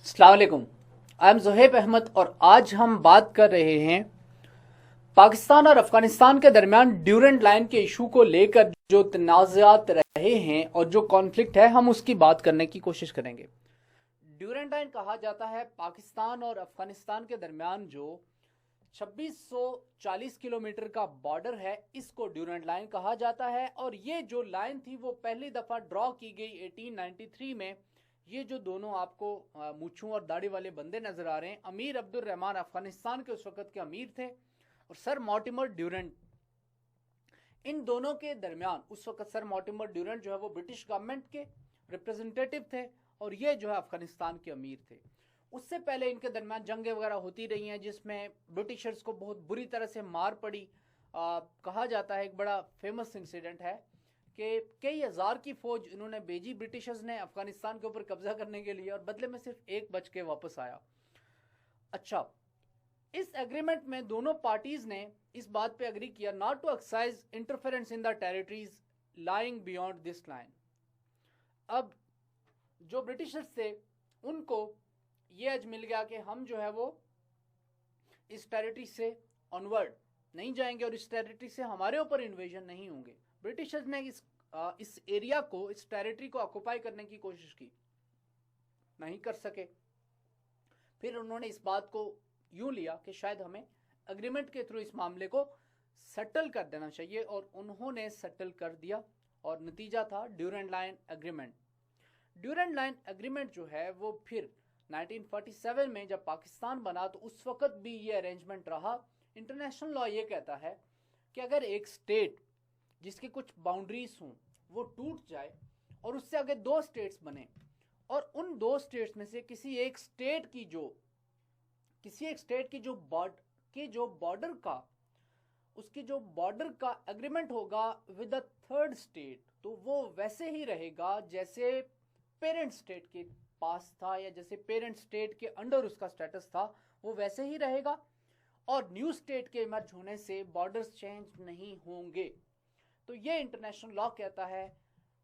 अस्सलाम वालेकुम। I am Zuhaib Ahmad और आज हम बात कर रहे हैं पाकिस्तान और अफगानिस्तान के दरमियान ड्यूरेंट लाइन के इशू को लेकर जो तनाज़ात रहे हैं और जो कॉन्फ्लिक्ट है, हम उसकी बात करने की कोशिश करेंगे। ड्यूरेंट लाइन कहा जाता है पाकिस्तान और अफगानिस्तान के दरमियान जो 2640 किलोमीटर का बॉर्डर है, इसको ड्यूरेंट लाइन कहा जाता है। और ये जो लाइन थी वो पहली दफ़ा ड्रॉ की गई 1893 में। ये जो दोनों आपको मूंछों और दाढ़ी वाले बंदे नजर आ रहे हैं, अमीर अब्दुल रहमान अफगानिस्तान के उस वक्त के अमीर थे और सर मॉर्टिमर ड्यूरेंट, इन दोनों के दरमियान उस वक्त सर मॉर्टिमर ड्यूरेंट जो है वो ब्रिटिश गवर्नमेंट के रिप्रेजेंटेटिव थे और ये जो है अफगानिस्तान के अमीर थे। उससे पहले इनके दरमियान जंगें वगैरह होती रही हैं जिसमें ब्रिटिशर्स को बहुत बुरी तरह से मार पड़ी। कहा जाता है एक बड़ा फेमस इंसिडेंट है कि कई हज़ार की फौज इन्होंने भेजी ब्रिटिशर्स ने अफगानिस्तान के ऊपर कब्जा करने के लिए और बदले में सिर्फ एक बच के वापस आया। अच्छा, इस एग्रीमेंट में दोनों पार्टीज ने इस बात पे एग्री किया not to exercise interference in the territories lying beyond this line. अब जो ब्रिटिशर्स थे उनको ये आज मिल गया कि हम जो है वो इस टेरिटरी से ऑनवर्ड नहीं जाएंगे और इस टेरिटरी से हमारे ऊपर इन्वेजन नहीं होंगे। ब्रिटिशर्स ने इस एरिया को, इस टेरिटरी को ऑक्युपाई करने की कोशिश की, नहीं कर सके। फिर उन्होंने इस बात को यूं लिया कि शायद हमें एग्रीमेंट के थ्रू इस मामले को सेटल कर देना चाहिए और उन्होंने सेटल कर दिया और नतीजा था Durand line agreement. Durand line agreement जो है वो फिर 1947 में जब पाकिस्तान बना तो उस वक्त भी ये अरेंजमेंट रहा। इंटरनेशनल लॉ ये कहता है कि अगर एक स्टेट जिसकी कुछ बाउंड्रीज हों वो टूट जाए और उससे आगे दो स्टेट्स बने और उन दो स्टेट्स में से किसी एक स्टेट की जो बॉर्डर का, उसकी जो बॉर्डर का एग्रीमेंट होगा विद द थर्ड स्टेट, तो वो वैसे ही रहेगा जैसे पेरेंट स्टेट के पास था या जैसे पेरेंट स्टेट के अंडर उसका स्टेटस था, वो वैसे ही रहेगा और न्यू स्टेट के इमर्ज होने से बॉर्डर्स चेंज नहीं होंगे। तो ये इंटरनेशनल लॉ कहता है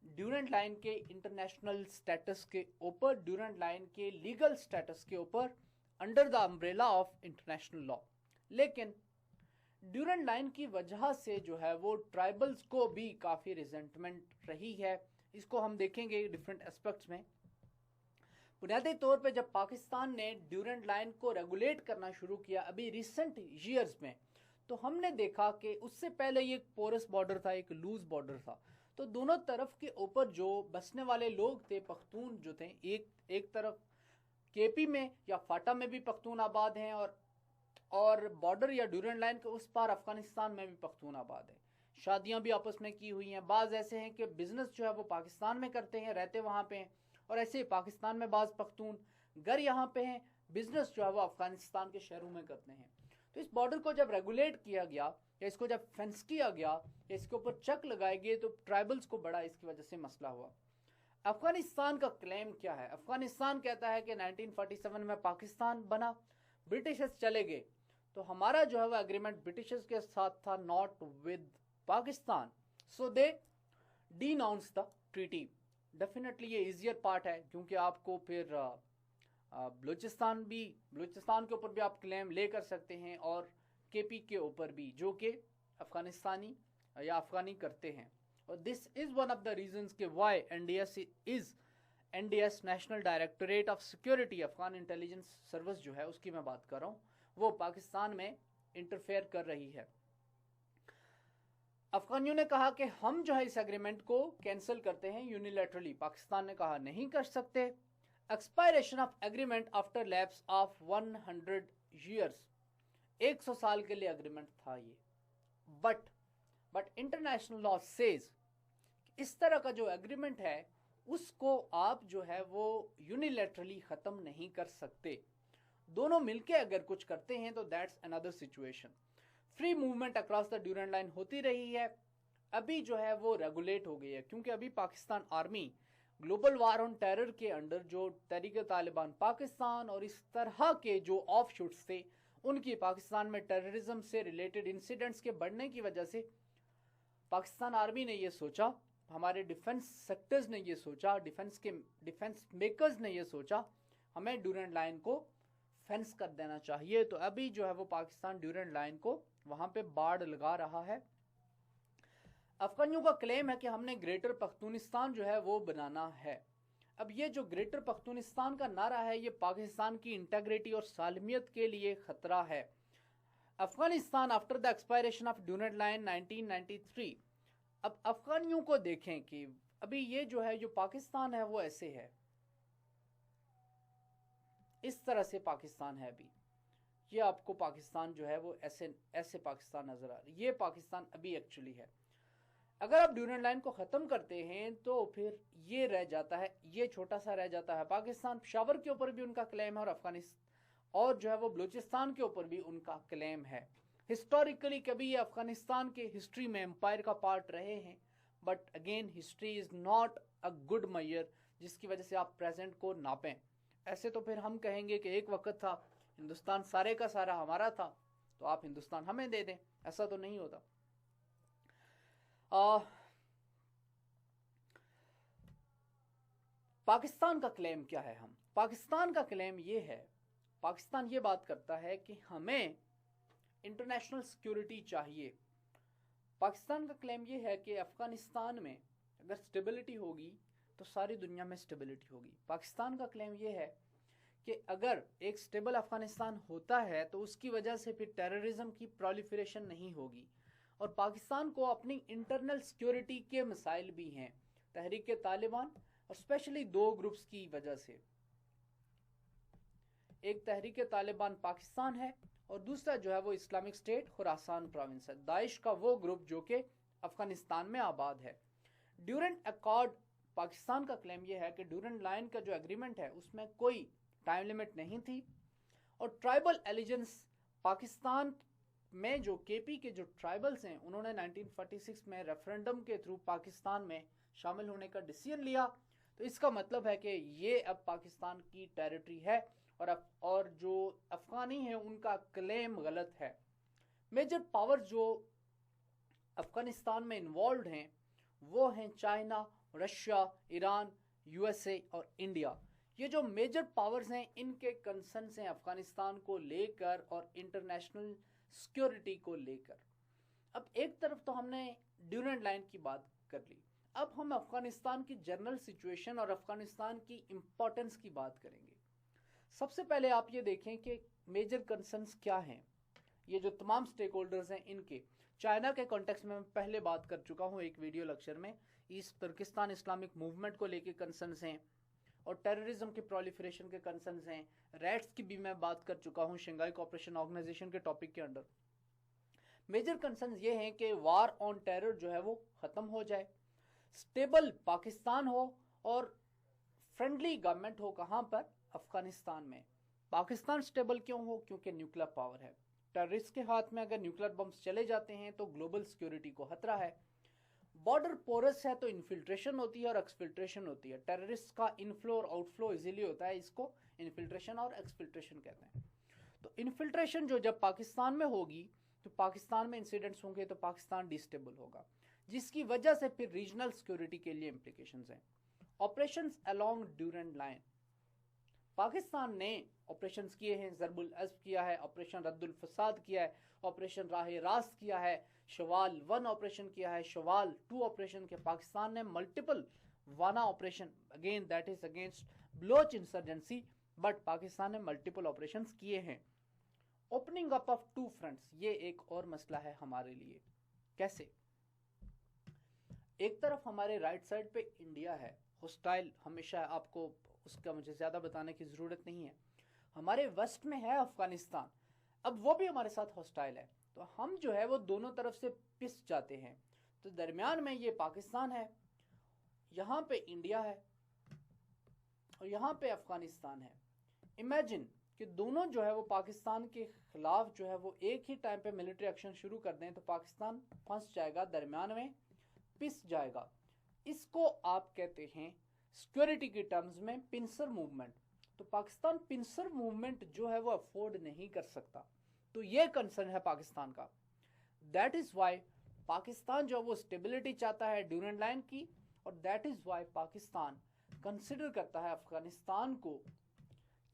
ड्यूरेंट लाइन के इंटरनेशनल स्टेटस के ऊपर, ड्यूरेंट लाइन के लीगल स्टेटस के ऊपर, under the umbrella of international law. लेकिन ड्यूरेंट लाइन की वजह से जो है वो ट्राइबल्स को भी काफ़ी रिजेंटमेंट रही है। इसको हम देखेंगे डिफरेंट एस्पेक्ट्स में। बुनियादी तौर पे जब पाकिस्तान ने ड्यूरेंट लाइन को रेगुलेट करना शुरू किया अभी रिसेंट ईयर्स में, तो हमने देखा कि उससे पहले ये एक पोरस बॉर्डर था, एक लूज बॉर्डर था। तो दोनों तरफ के ऊपर जो बसने वाले लोग थे, पख्तून जो थे, एक तरफ केपी में या फाटा में भी पख्तून आबाद हैं और बॉर्डर या ड्यूरेंट लाइन के उस पार अफगानिस्तान में भी पख्तून आबाद है। शादियां भी आपस में की हुई हैं। बाज़ ऐसे हैं कि बिजनेस जो है वो पाकिस्तान में करते हैं, रहते वहाँ पे हैं, और ऐसे ही पाकिस्तान में बाज़ पख्तून घर यहाँ पे हैं, बिजनेस जो है वो अफगानिस्तान के शहरों में करते हैं। तो इस बॉर्डर को जब रेगुलेट किया गया या इसको जब फेंस किया गया या इसके ऊपर चेक लगाए गए तो ट्राइबल्स को बड़ा इसकी वजह से मसला हुआ। अफगानिस्तान का क्लेम क्या है? अफगानिस्तान कहता है कि 1947 में पाकिस्तान बना, ब्रिटिशर्स चले गए, तो हमारा जो है वो एग्रीमेंट ब्रिटिशर्स के साथ था, not with Pakistan, so they denounce the treaty. Definitely ये इजियर पार्ट है क्योंकि आपको फिर बलूचिस्तान के ऊपर भी आप क्लेम ले कर सकते हैं और केपी के ऊपर भी, जो कि अफगानिस्तानी या अफगानी करते हैं। और this is one of the reasons के why NDS national directorate of security, Afghan intelligence service जो है उसकी मैं बात कर रहा हूँ, वो पाकिस्तान में इंटरफेयर कर रही है। अफगानियों ने कहा कि हम जो है इस एग्रीमेंट को कैंसिल करते हैं यूनिलैटरली। पाकिस्तान ने कहा नहीं कर सकते। Expiration of agreement after lapse of 100 years, 100 साल के लिए एग्रीमेंट था ये। बट इंटरनेशनल लॉ सेज इस तरह का जो एग्रीमेंट है उसको आप जो है वो यूनिलैटरली ख़त्म नहीं कर सकते। दोनों मिलके अगर कुछ करते हैं तो that's another situation. Free movement across the Durand line होती रही है, अभी जो है वो रेगुलेट हो गई है क्योंकि अभी Pakistan army global war on terror के अंडर जो तहरीक तालिबान पाकिस्तान और इस तरह के जो ऑफशूट्स थे उनकी पाकिस्तान में टेररिज्म से रिलेटेड इंसिडेंट्स के बढ़ने की वजह से पाकिस्तान आर्मी ने ये सोचा, हमारे डिफेंस सेक्टर्स ने ये सोचा, डिफेंस मेकर्स ने ये सोचा हमें ड्यूरेंट लाइन को फेंस कर देना चाहिए। तो अभी जो है वो पाकिस्तान ड्यूरेंट लाइन को वहां पे बाड़ लगा रहा है। अफगानियों का क्लेम है कि हमने ग्रेटर पख्तूनिस्तान जो है वो बनाना है। अब ये जो ग्रेटर पख्तूनिस्तान का नारा है ये पाकिस्तान की इंटेग्रिटी और सालमियत के लिए खतरा है। Afghanistan after the expiration of Durand line 1993। अब अफगानियों को देखें कि अभी ये जो है जो पाकिस्तान है वो ऐसे है, इस तरह से पाकिस्तान है। अभी ये आपको पाकिस्तान जो है वो ऐसे ऐसे पाकिस्तान नजर आ रही है, ये पाकिस्तान अभी एक्चुअली है। अगर आप ड्यूरेंट लाइन को खत्म करते हैं तो फिर ये रह जाता है, ये छोटा सा रह जाता है पाकिस्तान। पेशावर के ऊपर भी उनका क्लेम है और अफगानिस्तान और जो है वो बलूचिस्तान के ऊपर भी उनका क्लेम है। हिस्टोरिकली कभी ये अफगानिस्तान के हिस्ट्री में एम्पायर का पार्ट रहे हैं, but again history is not a good major जिसकी वजह से आप प्रेजेंट को नापें। ऐसे तो फिर हम कहेंगे कि एक वक्त था हिंदुस्तान सारे का सारा हमारा था तो आप हिंदुस्तान हमें दे दें, ऐसा तो नहीं होता। पाकिस्तान का क्लेम क्या है? हम पाकिस्तान का क्लेम ये है, पाकिस्तान ये बात करता है कि हमें इंटरनेशनल सिक्योरिटी चाहिए। पाकिस्तान का क्लेम ये है कि अफगानिस्तान में अगर स्टेबिलिटी होगी तो सारी दुनिया में स्टेबिलिटी होगी। पाकिस्तान का क्लेम ये है कि अगर एक स्टेबल अफगानिस्तान होता है तो उसकी वजह से फिर टेररिज्म की प्रोलिफरेशन नहीं होगी। और पाकिस्तान को अपनी इंटरनल सिक्योरिटी के मसाइल भी हैं, तहरीक तालिबान और स्पेशली दो ग्रुप्स की वजह से। एक तहरीक तालिबान पाकिस्तान है और दूसरा जो है वो इस्लामिक स्टेट खुरासान प्रोविंस है, दाइश का वो ग्रुप जो कि अफगानिस्तान में आबाद है। ड्यूरेंट अकॉर्ड, पाकिस्तान का क्लेम ये है कि ड्यूरेंट लाइन का जो एग्रीमेंट है उसमें कोई टाइम लिमिट नहीं थी और ट्राइबल एलिजेंस पाकिस्तान में जो केपी के जो ट्राइबल्स हैं उन्होंने 1946 में रेफरेंडम के थ्रू पाकिस्तान में शामिल होने का डिसीजन लिया। तो इसका मतलब है कि ये अब पाकिस्तान की टेरिटरी है और जो अफगानी हैं उनका क्लेम गलत है। मेजर पावर जो अफगानिस्तान में इन्वॉल्व हैं वो हैं चाइना, रशिया, ईरान, यूएसए और इंडिया। ये जो मेजर पावर्स हैं इनके कंसर्न्स हैं अफगानिस्तान को लेकर और इंटरनेशनल सिक्योरिटी को लेकर। अब एक तरफ तो हमने ड्यूरेंट लाइन की बात कर ली, अब हम अफगानिस्तान की जनरल सिचुएशन और अफगानिस्तान की इंपॉर्टेंस की बात करेंगे। सबसे पहले आप ये देखें कि मेजर कंसर्न्स क्या हैं। ये जो तमाम स्टेक होल्डर्स हैं इनके, चाइना के कॉन्टेक्स्ट में मैं पहले बात कर चुका हूँ एक वीडियो लेक्चर में, ईस्ट तुर्किस्तान इस्लामिक मूवमेंट को लेके कंसर्न्स हैं और टेररिज्म के प्रोलिफरेशन के कंसर्न्स हैं। रैट्स की भी मैं बात कर चुका हूँ शंघाई कोऑपरेशन ऑर्गेनाइजेशन के टॉपिक के अंडर। मेजर कंसर्न्स ये हैं कि वार ऑन टेरर जो है वो खत्म हो जाए, स्टेबल पाकिस्तान हो और फ्रेंडली गवर्नमेंट हो। कहां पर? अफगानिस्तान में। पाकिस्तान स्टेबल क्यों हो? क्योंकि न्यूक्लियर पावर है। टेररिस्ट के हाथ में अगर न्यूक्लियर बम्स चले जाते हैं तो ग्लोबल सिक्योरिटी को खतरा है। बॉर्डर पोरस है तो इन्फिल्ट्रेशन होती है और एक्सफिल्ट्रेशन होती है। टेररिस्ट का इनफ्लो और आउटफ्लो इजीली होता है, इसको इन्फिल्ट्रेशन और एक्सफिल्ट्रेशन कहते हैं। तो इन्फिल्ट्रेशन जो जब पाकिस्तान में होगी तो पाकिस्तान में इंसिडेंट्स होंगे तो पाकिस्तान डिस्टेबल होगा, जिसकी वजह से फिर रीजनल सिक्योरिटी के लिए इंप्लीकेशंस हैं। Operations along Durand line, Pakistan ने ऑपरेशंस किए हैं, ज़रबुल अस्ब किया है, ऑपरेशन रद्दुल फसाद किया है, ऑपरेशन राह रास्त किया है, शवाल 1 ऑपरेशन किया है, शवाल 2 ऑपरेशन किया। पाकिस्तान ने multiple Wana operation, again that is against Baloch insurgency, but Pakistan ने मल्टीपल ऑपरेशंस किए हैं। ओपनिंग अप ऑफ 2 फ्रंट्स, ये एक और मसला है हमारे लिए। कैसे? एक तरफ हमारे राइट साइड पे इंडिया है, हॉस्टाइल हमेशा, आपको उसका मुझे ज़्यादा बताने की ज़रूरत नहीं है। हमारे वेस्ट में है अफगानिस्तान, अब वो भी हमारे साथ हॉस्टाइल है, तो हम जो है वो दोनों तरफ से पिस जाते हैं। तो दरमियान में ये पाकिस्तान है, यहाँ पे इंडिया है और यहाँ पे अफगानिस्तान है। इमेजिन कि दोनों जो है वो पाकिस्तान के खिलाफ जो है वो एक ही टाइम पे मिलिट्री एक्शन शुरू कर दें तो पाकिस्तान फंस जाएगा, दरमियान में पिस जाएगा। इसको आप कहते हैं सिक्योरिटी की टर्म्स में पिंसर मूवमेंट। तो पाकिस्तान पिंसर मूवमेंट जो है वो अफोर्ड नहीं कर सकता, तो ये कंसर्न है पाकिस्तान का। दैट इज वाई पाकिस्तान जो वो स्टेबिलिटी चाहता है ड्यूरेंट लाइन की, और that is why Pakistan consider करता है अफगानिस्तान को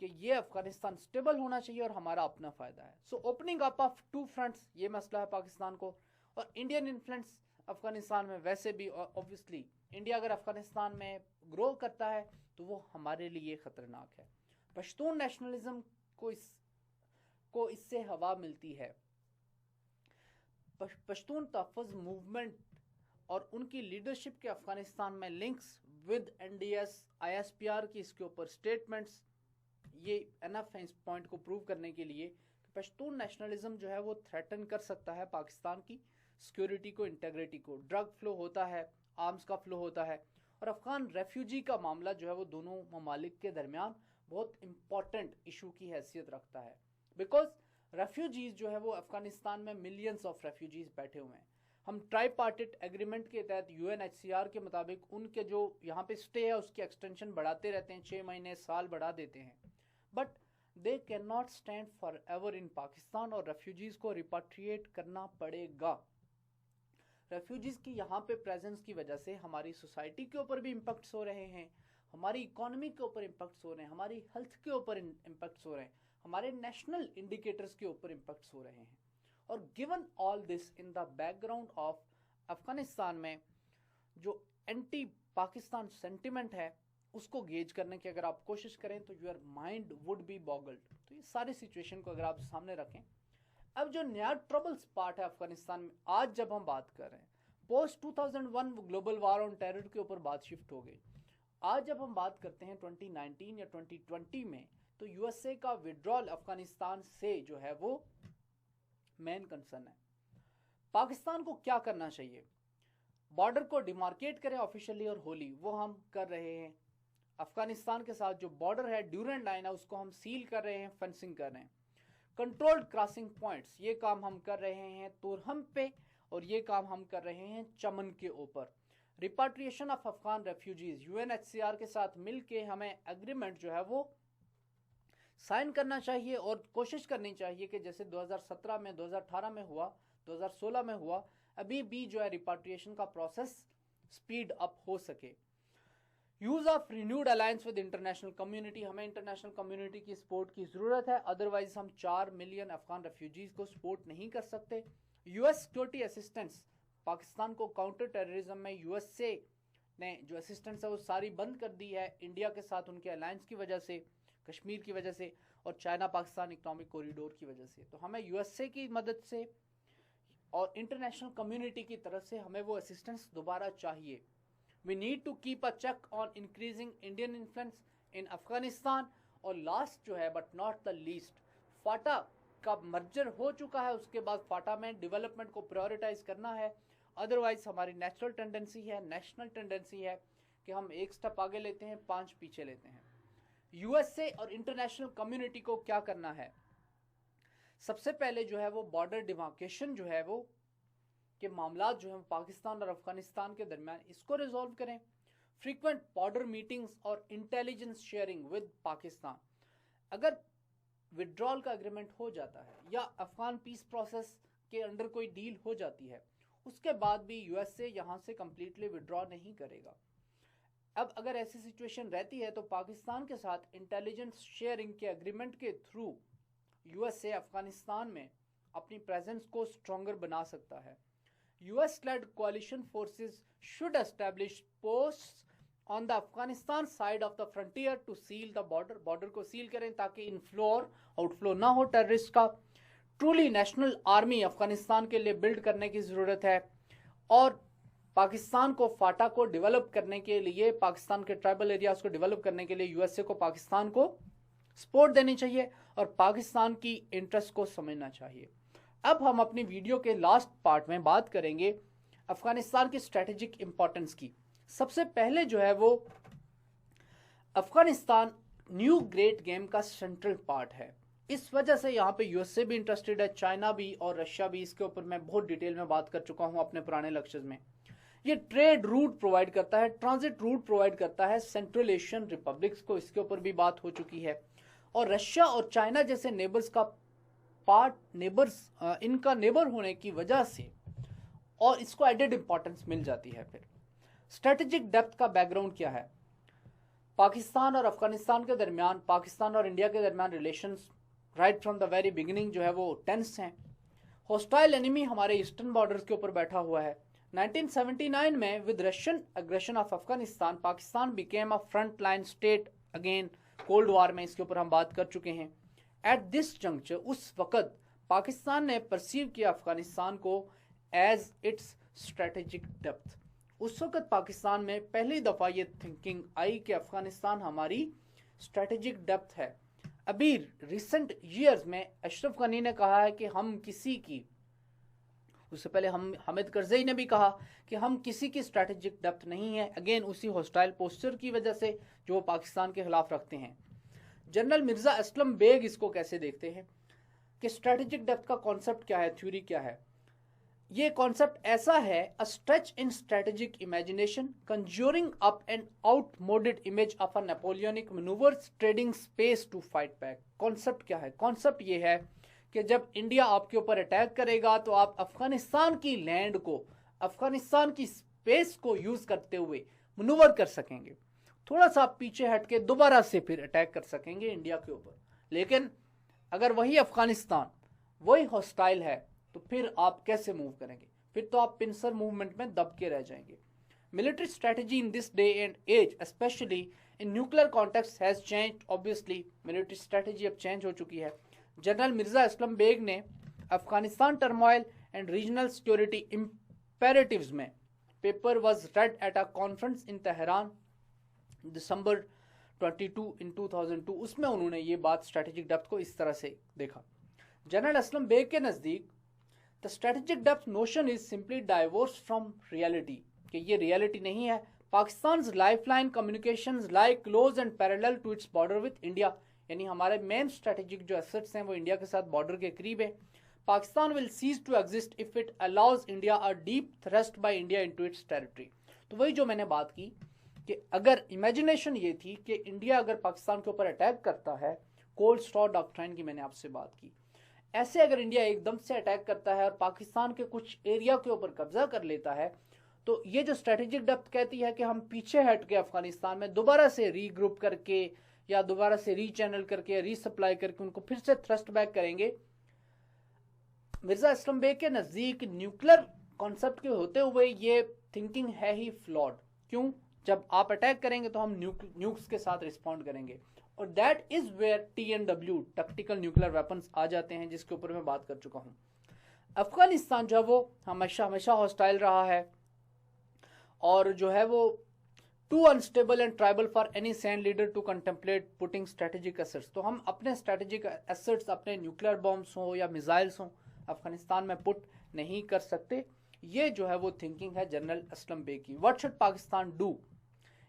कि ये अफगानिस्तान स्टेबल होना चाहिए और हमारा अपना फायदा है। So opening up of two fronts, ये मसला है पाकिस्तान को। और इंडियन इन्फ्लुएंस अफगानिस्तान में वैसे भी, और ऑब्वियसली इंडिया अगर अफगानिस्तान में ग्रो करता है तो वो हमारे लिए खतरनाक है। पश्तून नेशनलिज्म को इससे हवा मिलती है। पश्तून तहफ़्फ़ुज़ मूवमेंट और उनकी लीडरशिप के अफगानिस्तान में लिंक्स विद NDS ISPR की इसके ऊपर स्टेटमेंट्स, ये एनफ है इस पॉइंट को प्रूव करने के लिए कि पश्तून नेशनलिज्म जो है वो थ्रेटन कर सकता है पाकिस्तान की सिक्योरिटी को, इंटेग्रिटी को। ड्रग फ्लो होता है, आर्म्स का फ्लो होता है, और अफगान रेफ्यूजी का मामला जो है वो दोनों ममालिक के दरमियान बहुत इंपॉर्टेंट इशू की हैसियत रखता है। बिकॉज रेफ्यूजीज जो है वो अफगानिस्तान में मिलियंस ऑफ रेफ्यूजीज बैठे हुए हैं। हम ट्राईपार्टिट एग्रीमेंट के तहत UNHCR के मुताबिक उनके जो यहाँ पे स्टे है उसकी एक्सटेंशन बढ़ाते रहते हैं, 6 महीने साल बढ़ा देते हैं, but they can not stand for ever in Pakistan, और रेफ्यूजीज को रिपाट्रिएट करना पड़ेगा। रेफ्यूजीज की यहाँ पे प्रेजेंस की वजह से हमारी सोसाइटी के ऊपर भी इम्पैक्ट्स हो रहे हैं, हमारी इकोनॉमी के ऊपर इम्पैक्ट्स हो रहे हैं, हमारी हेल्थ के ऊपर इम्पैक्ट्स हो रहे हैं, हमारे नेशनल इंडिकेटर्स के ऊपर इम्पैक्ट्स हो रहे हैं। और given all this in the background of Afghanistan में जो एंटी पाकिस्तान सेंटिमेंट है उसको गेज करने की अगर आप कोशिश करें तो your mind would be boggled. तो ये सारी सिचुएशन को अगर आप सामने रखें, अब जो नया ट्रबल्स पार्ट है अफगानिस्तान में, आज जब हम बात कर रहे हैं post 2001 global war on terror के ऊपर बात शिफ्ट हो गई। आज जब हम बात करते हैं 2019 या 2020 में, तो USA का विड्रॉल अफगानिस्तान से जो है वो मेन कंसर्न है। पाकिस्तान को क्या करना चाहिए? बॉर्डर को डिमार्केट करें ऑफिशियली और होली, वो हम कर रहे हैं। अफगानिस्तान के साथ जो बॉर्डर है, ड्यूरेंट लाइन है, उसको हम सील कर रहे हैं, फेंसिंग कर रहे हैं। कंट्रोल्ड क्रॉसिंग पॉइंट्स, ये काम हम कर रहे हैं तुरहम पे, और ये काम हम कर रहे हैं चमन के ऊपर। रिपाट्रिएशन ऑफ अफगान रेफ्यूजीज, UNHCR के साथ मिलके हमें एग्रीमेंट जो है वो साइन करना चाहिए और कोशिश करनी चाहिए कि जैसे 2017 में, 2018 में हुआ, 2016 में हुआ, अभी भी जो है रिपाट्रिएशन का प्रोसेस स्पीड अप हो सके। Use of renewed alliance with international community, हमें इंटरनेशनल कम्युनिटी की सपोर्ट की जरूरत है, अदरवाइज हम 4 मिलियन अफगान रेफ्यूजीज को सपोर्ट नहीं कर सकते। US सिक्योरिटी असिस्टेंस, पाकिस्तान को काउंटर टेररिज्म में USA ने जो असिस्टेंस है वो सारी बंद कर दी है, इंडिया के साथ उनके अलायंस की वजह से, कश्मीर की वजह से, और चाइना पाकिस्तान इकोनॉमिक कॉरिडोर की वजह से। तो हमें USA की मदद से और इंटरनेशनल कम्युनिटी की तरफ से हमें वो असिस्टेंस दोबारा चाहिए। We need to keep a check on increasing Indian influence in Afghanistan. और लास्ट जो है but not the least, FATA का मर्जर हो चुका है, उसके बाद फाटा में डेवलपमेंट को प्रायोरिटाइज करना है। अदरवाइज हमारी नेचुरल टेंडेंसी है, नेशनल टेंडेंसी है कि हम एक स्टेप आगे लेते हैं, 5 पीछे लेते हैं। USA और इंटरनेशनल कम्युनिटी को क्या करना है? सबसे पहले जो है वो बॉर्डर डिमार्केशन जो है वो के मामला जो है पाकिस्तान और अफगानिस्तान के दरमियान, इसको रिजॉल्व करें। फ्रीक्वेंट बॉर्डर मीटिंग्स और इंटेलिजेंस शेयरिंग विद पाकिस्तान। अगर विड्रॉल का एग्रीमेंट हो जाता है या अफगान पीस प्रोसेस के अंडर कोई डील हो जाती है, उसके बाद भी USA यहाँ से कंप्लीटली विड्रॉ नहीं करेगा। अब अगर ऐसी सिचुएशन रहती है तो पाकिस्तान के साथ इंटेलिजेंस शेयरिंग के एग्रीमेंट के थ्रू USA अफगानिस्तान में अपनी प्रेजेंस को स्ट्रॉन्गर बना सकता है। US-led coalition forces should establish posts on the Afghanistan side of the frontier to seal the border. Border को सील करें ताकि इनफ्लो और आउटफ्लो ना हो टेररिस्ट का। ट्रूली नेशनल आर्मी अफगानिस्तान के लिए बिल्ड करने की ज़रूरत है, और पाकिस्तान को फाटा को डेवलप करने के लिए, पाकिस्तान के ट्राइबल एरियाज को डेवलप करने के लिए USA को पाकिस्तान को सपोर्ट देनी चाहिए और पाकिस्तान की इंटरेस्ट को समझना चाहिए। अब हम अपनी वीडियो के लास्ट पार्ट में बात करेंगे अफगानिस्तान की स्ट्रेटेजिक इंपॉर्टेंस की। सबसे पहले जो है वो अफगानिस्तान न्यू ग्रेट गेम का सेंट्रल पार्ट है। इस वजह से यहाँ पे USA भी इंटरेस्टेड है, चाइना भी और रशिया भी। इसके ऊपर मैं बहुत डिटेल में बात कर चुका हूँ अपने पुराने लेक्चर्स में। ये ट्रेड रूट प्रोवाइड करता है, ट्रांजिट रूट प्रोवाइड करता है सेंट्रल एशियन रिपब्लिक्स को, इसके ऊपर भी बात हो चुकी है। और रशिया और चाइना जैसे नेबर्स का पार्ट, इनका नेबर होने की वजह से और इसको एडेड इंपॉर्टेंस मिल जाती है। फिर स्ट्रेटेजिक डेप्थ का बैकग्राउंड क्या है? पाकिस्तान और अफगानिस्तान के दरमियान, पाकिस्तान और इंडिया के दरमियान relations right from the very beginning जो है वो टेंस हैं। हॉस्टाइल एनिमी हमारे ईस्टर्न बॉर्डर्स के ऊपर बैठा हुआ है। 1979 में with Russian aggression of Afghanistan, Pakistan became a front line state again. Cold war में इसके ऊपर हम बात कर चुके हैं। एट दिस जंक्चर, उस वक़्त पाकिस्तान ने परसीव किया अफगानिस्तान को एज इट्स स्ट्रेटेजिक डेप्थ। उस वक़्त पाकिस्तान में पहली दफ़ा ये थिंकिंग आई कि अफगानिस्तान हमारी स्ट्रेटेजिक डेप्थ है। अभी रिसेंट ईयर्स में अशरफ गनी ने कहा है कि हम किसी की, उससे पहले हम हामिद करज़ई ने भी कहा कि हम किसी की स्ट्रेटेजिक डेप्थ नहीं है, अगेन उसी हॉस्टाइल पोस्चर की वजह से जो वो पाकिस्तान के खिलाफ रखते हैं। जनरल मिर्ज़ा असलम बेग इसको कैसे देखते हैं कि स्ट्रेटेजिक डेप्थ का कॉन्सेप्ट क्या है, थ्योरी क्या है। ये कॉन्सेप्ट ऐसा है, a stretch in strategic imagination conjuring up an outmoded image of a Napoleonic manoeuvres trading space to fight back. Concept क्या है? कॉन्सेप्ट ये है कि जब इंडिया आपके ऊपर अटैक करेगा तो आप अफगानिस्तान की लैंड को, अफगानिस्तान की स्पेस को यूज करते हुए मनूवर कर सकेंगे, थोड़ा सा आप पीछे हट के दोबारा से फिर अटैक कर सकेंगे इंडिया के ऊपर। लेकिन अगर वही अफगानिस्तान वही हॉस्टाइल है तो फिर आप कैसे मूव करेंगे? फिर तो आप पिंसर मूवमेंट में दब के रह जाएंगे। Military strategy in this day and age especially in nuclear context has changed. Obviously military strategy अब चेंज हो चुकी है। जनरल मिर्ज़ा असलम बेग ने Afghanistan turmoil and regional security imperatives में paper was read at a conference in Tehran December 22 in 2002। उसमें उन्होंने ये बात स्ट्रेटेजिक डेप्थ को इस तरह से देखा। जनरल असलम बेग के नज़दीक the strategic depth notion is simply divorce from reality, कि ये रियलिटी नहीं है। Pakistan lifeline communications lie close and parallel to its border with India, यानी हमारे मेन स्ट्रेटेजिक जो एसेट्स हैं वो इंडिया के साथ बॉर्डर के करीब है। Pakistan will cease to exist if it allows India a deep thrust by India into its territory. तो वही जो मैंने बात की कि अगर इमेजिनेशन ये थी कि इंडिया अगर पाकिस्तान के ऊपर अटैक करता है, कोल्ड स्टोर डॉक्ट्राइन की मैंने आपसे बात की, ऐसे अगर इंडिया एकदम से अटैक करता है और पाकिस्तान के कुछ एरिया के ऊपर कब्जा कर लेता है, तो ये जो स्ट्रेटेजिक डेप्थ कहती है कि हम पीछे हट के अफगानिस्तान में दोबारा से रीग्रुप करके या दोबारा से रीचैनल करके, रीसप्लाई करके उनको फिर से थ्रस्ट बैक करेंगे। मिर्जा असलम बेग के नज़दीक न्यूक्लियर कॉन्सेप्ट के होते हुए ये थिंकिंग है ही फ्लॉड। क्यों? जब आप अटैक करेंगे तो हम न्यूक्स के साथ रिस्पॉन्ड करेंगे, और that is where TNW tactical nuclear weapons आ जाते हैं, जिसके ऊपर मैं बात कर चुका हूं। अफगानिस्तान जो है वो हमेशा हॉस्टाइल रहा है और जो है वो too unstable and tribal for any sane leader to contemplate putting strategic assets. तो हम अपने स्ट्रेटेजिक एसेट्स, अपने न्यूक्लियर बॉम्ब्स हों या मिसाइल्स हों, अफगानिस्तान में पुट नहीं कर सकते। ये जो है वो थिंकिंग है जनरल असलम बेग की। What should Pakistan do?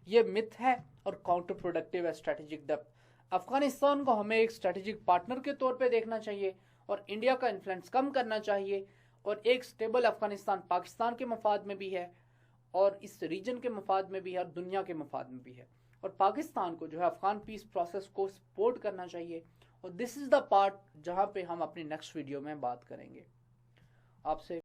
ये मिथ है और काउंटर प्रोडक्टिव है स्ट्रेटेजिक डेप्थ। अफगानिस्तान को हमें एक स्ट्रेटेजिक पार्टनर के तौर पे देखना चाहिए और इंडिया का इन्फ्लुएंस कम करना चाहिए, और एक स्टेबल अफगानिस्तान पाकिस्तान के मफाद में भी है और इस रीजन के मफाद में भी है और दुनिया के मफाद में भी है। और पाकिस्तान को जो है अफगान पीस प्रोसेस को सपोर्ट करना चाहिए। और दिस इज़ द पार्ट जहाँ पे हम अपनी नेक्स्ट वीडियो में बात करेंगे। आपसे